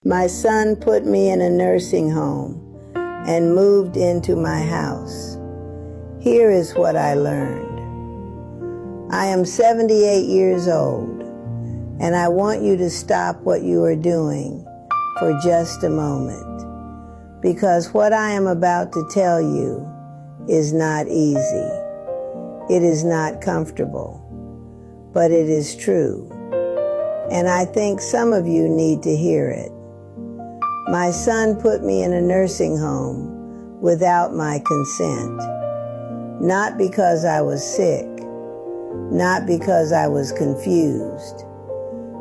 My son put me in a nursing home and moved into my house. Here is what I learned. I am 78 years old, and I want you to stop what you are doing for just a moment, because what I am about to tell you is not easy. It is not comfortable, but it is true, and I think some of you need to hear it. My son put me in a nursing home without my consent, not because I was sick, not because I was confused,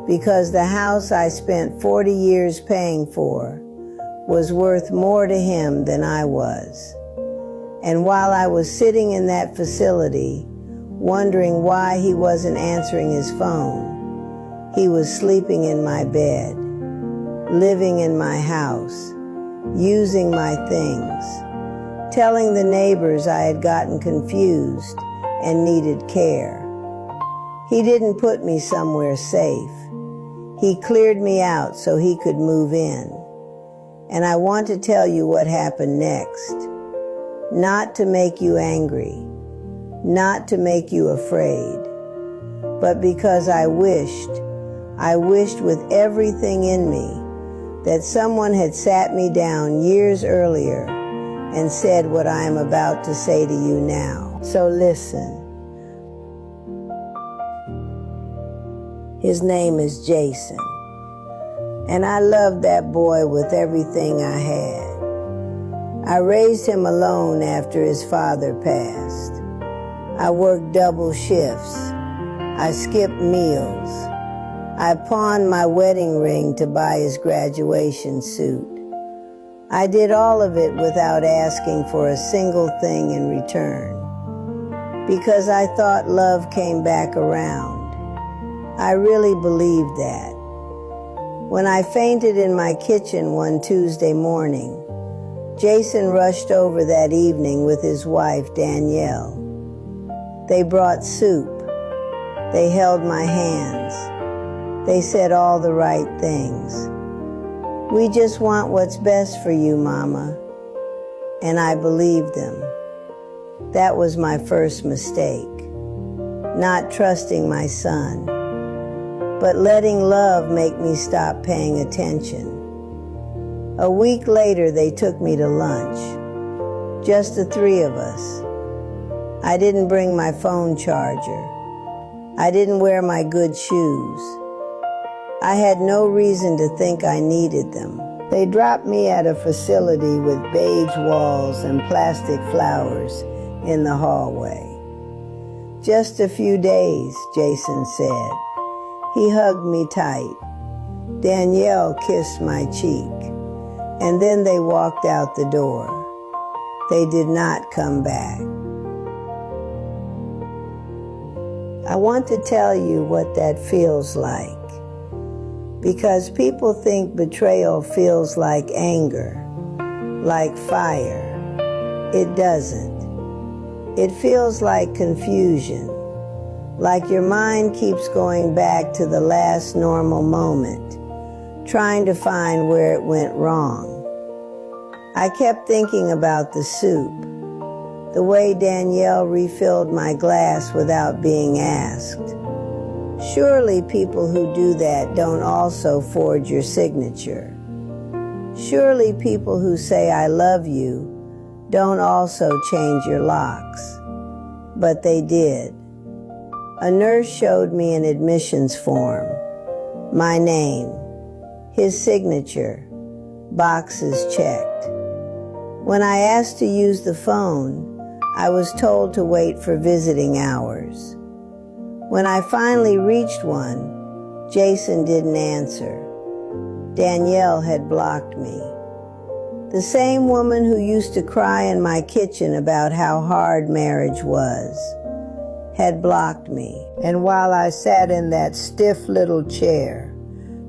because the house I spent 40 years paying for was worth more to him than I was. And while I was sitting in that facility, wondering why he wasn't answering his phone, he was sleeping in my bed, living in my house, using my things, telling the neighbors I had gotten confused and needed care. He didn't put me somewhere safe. He cleared me out so he could move in. And I want to tell you what happened next. Not to make you angry, not to make you afraid, but because I wished with everything in me that someone had sat me down years earlier and said what I am about to say to you now. So listen. His name is Jason, and I loved that boy with everything I had. I raised him alone after his father passed. I worked double shifts. I skipped meals. I pawned my wedding ring to buy his graduation suit. I did all of it without asking for a single thing in return, because I thought love came back around. I really believed that. When I fainted in my kitchen one Tuesday morning, Jason rushed over that evening with his wife, Danielle. They brought soup. They held my hands. They said all the right things. We just want what's best for you, Mama. And I believed them. That was my first mistake. Not trusting my son, but letting love make me stop paying attention. A week later, they took me to lunch. Just the three of us. I didn't bring my phone charger. I didn't wear my good shoes. I had no reason to think I needed them. They dropped me at a facility with beige walls and plastic flowers in the hallway. Just a few days, Jason said. He hugged me tight. Danielle kissed my cheek. And then they walked out the door. They did not come back. I want to tell you what that feels like, because people think betrayal feels like anger, like fire. It doesn't. It feels like confusion, like your mind keeps going back to the last normal moment, trying to find where it went wrong. I kept thinking about the soup, the way Danielle refilled my glass without being asked. Surely people who do that don't also forge your signature. Surely people who say I love you don't also change your locks. But they did. A nurse showed me an admissions form, my name, his signature, boxes checked. When I asked to use the phone, I was told to wait for visiting hours. When I finally reached one, Jason didn't answer. Danielle had blocked me. The same woman who used to cry in my kitchen about how hard marriage was had blocked me. And while I sat in that stiff little chair,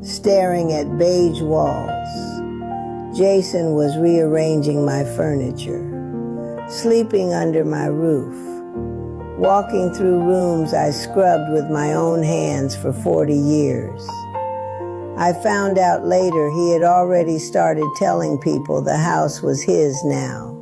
staring at beige walls, Jason was rearranging my furniture, sleeping under my roof, walking through rooms I scrubbed with my own hands for 40 years. I found out later he had already started telling people the house was his now.